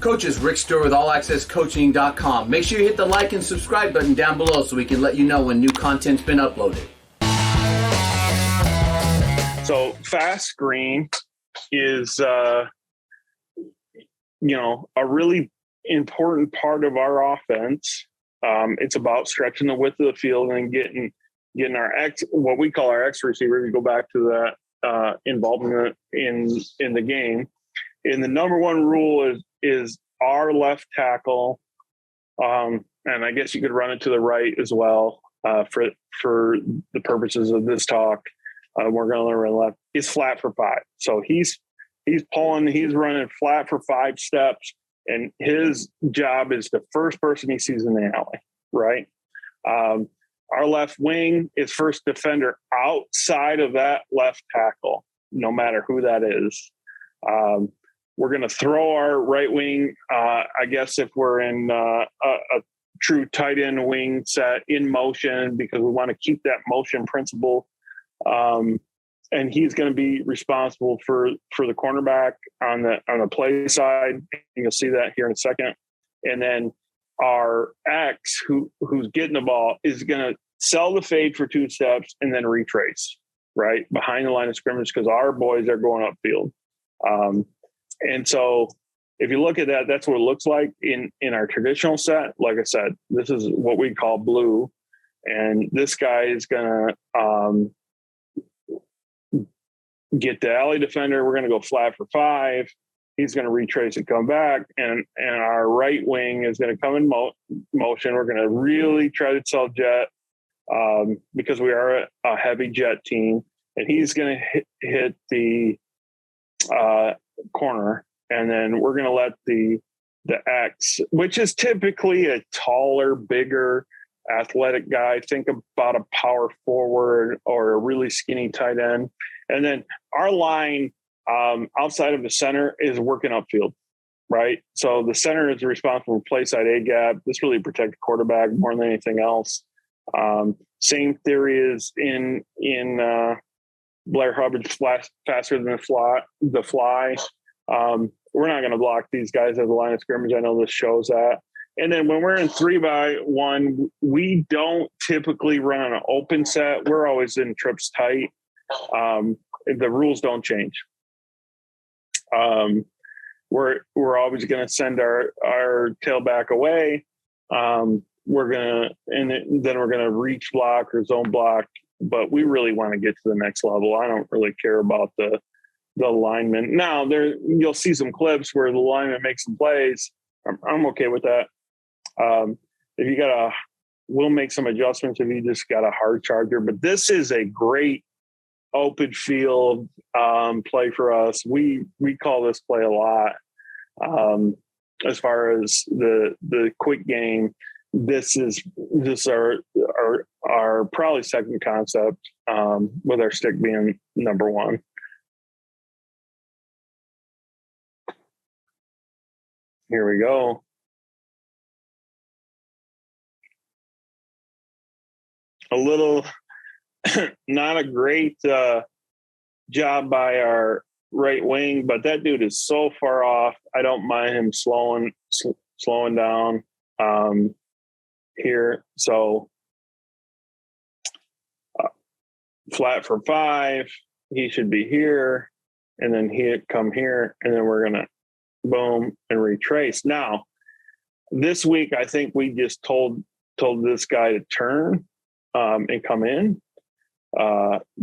coaches, Rick Stewart with allaccesscoaching.com. Make sure you hit the like and subscribe button down below so we can let you know when new content's been uploaded. So fast screen is, a really important part of our offense. It's about stretching the width of the field and getting our what we call our X receiver. We go back to that involvement in the game. And the number one rule is our left tackle, and I guess you could run it to the right as well for the purposes of this talk. We're going to run left. He's flat for 5, so he's running flat for 5 steps, and his job is the first person he sees in the alley. Right. Our left wing is first defender outside of that left tackle, no matter who that is. We're going to throw our right wing, I guess, if we're in a true tight end wing set in motion, because we want to keep that motion principle. And he's going to be responsible for the cornerback on the play side. And you'll see that here in a second. And then our X, who's getting the ball, is going to sell the fade for 2 steps and then retrace right behind the line of scrimmage, because our boys are going upfield. And so if you look at that, that's what it looks like in our traditional set. Like I said, this is what we call blue. And this guy is going to get the alley defender. We're going to go flat for 5. He's going to retrace and come back. And our right wing is going to come in motion. We're going to really try to sell jet because we are a heavy jet team. And he's going to hit the corner, and then we're going to let the X, which is typically a taller, bigger, athletic guy. Think about a power forward or a really skinny tight end. And then our line outside of the center is working upfield, right? So the center is responsible for play side A gap. This really protects the quarterback more than anything else. Same theory is in Blair Hubbard's faster than the fly. We're not going to block these guys at the line of scrimmage. I know this shows that. And then when we're in 3-by-1, we don't typically run an open set. We're always in trips tight. The rules don't change. We're always going to send our tailback away. Then we're going to reach block or zone block. But we really want to get to the next level. I don't really care about the lineman. Now, you'll see some clips where the lineman makes some plays. I'm okay with that. If we'll make some adjustments if you just got a hard charger. But this is a great open field play for us. We call this play a lot. As far as the quick game, this is our probably second concept, with our stick being number one. Here we go. A little, not a great job by our right wing, but that dude is so far off. I don't mind him slowing down here. So flat for 5, he should be here, and then he come here, and then we're gonna boom and retrace. Now, this week I think we just told this guy to turn and come in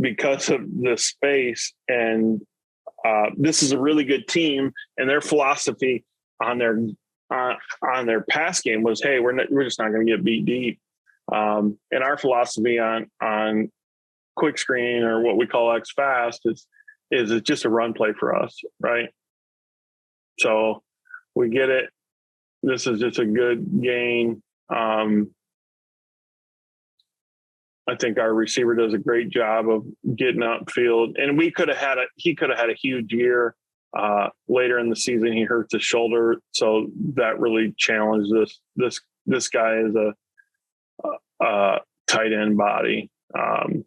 because of the space. And this is a really good team, and their philosophy on their pass game was, hey, we're just not going to get beat deep. And our philosophy on quick screen, or what we call X fast, is it's just a run play for us, right? So we get it. This is just a good gain. I think our receiver does a great job of getting upfield, and he could have had a huge year. Later in the season, he hurts his shoulder, so that really challenged this guy is a tight end body, and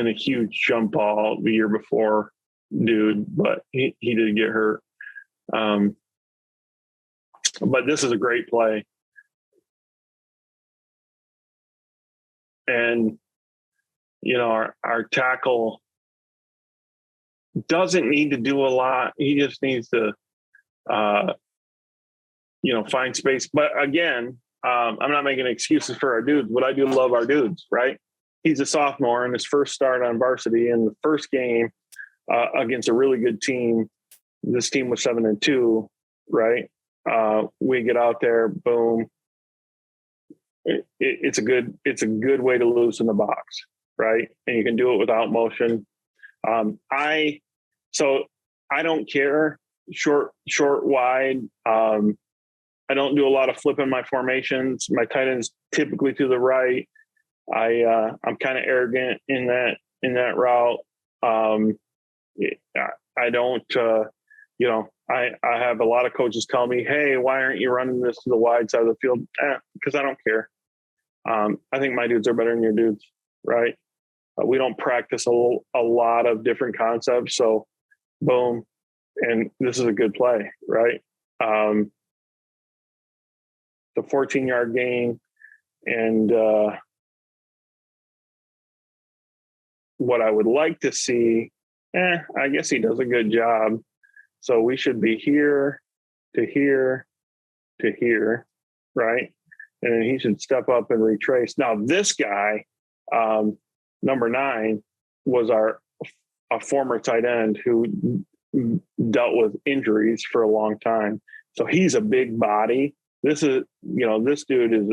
a huge jump ball the year before, dude. But he did get hurt. But this is a great play. And, our tackle doesn't need to do a lot. He just needs to, find space. But again, I'm not making excuses for our dudes, but I do love our dudes, right? He's a sophomore and his first start on varsity in the first game against a really good team. This team was 7-2, right? We get out there, boom. It's a good way to loosen the box, right? And you can do it without motion. I don't care short, wide. I don't do a lot of flipping my formations. My tight end's typically to the right. I'm kind of arrogant in that route. I don't, I have a lot of coaches tell me, hey, why aren't you running this to the wide side of the field? Because I don't care. I think my dudes are better than your dudes, right? We don't practice a lot of different concepts. So boom. And this is a good play, right? The 14-yard gain. And what I would like to see, I guess he does a good job. So we should be here to here to here, right? And then he should step up and retrace. Now, this guy, number 9, was a former tight end who dealt with injuries for a long time. So he's a big body. This dude is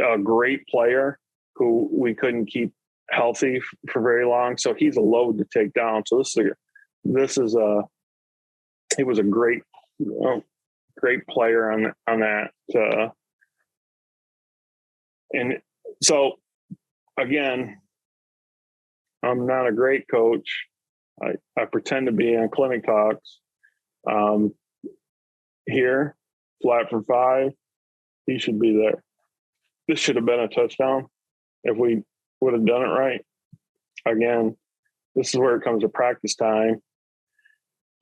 a great player who we couldn't keep healthy for very long. So he's a load to take down. So he was a great player on that. And so again, I'm not a great coach. I pretend to be on Clinic Talks. Here, flat for 5. He should be there. This should have been a touchdown if we would have done it right. Again, this is where it comes to practice time.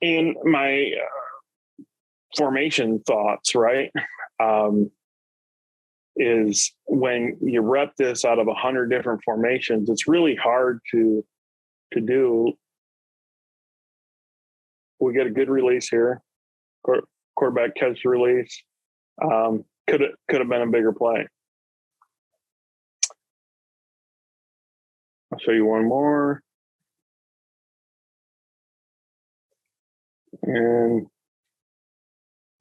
And my formation thoughts, right, is when you rep this out of 100 different formations, it's really hard to do. We get a good release here. Quarterback catch the release. Could have been a bigger play. I'll show you one more. And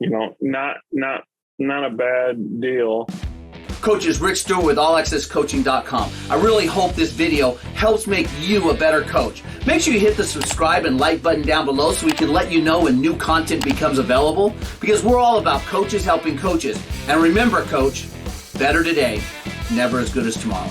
not a bad deal. Coach, is Rich Stewart with allaccesscoaching.com. I really hope this video helps make you a better coach. Make sure you hit the subscribe and like button down below so we can let you know when new content becomes available, because we're all about coaches helping coaches. And remember, Coach, better today, never as good as tomorrow.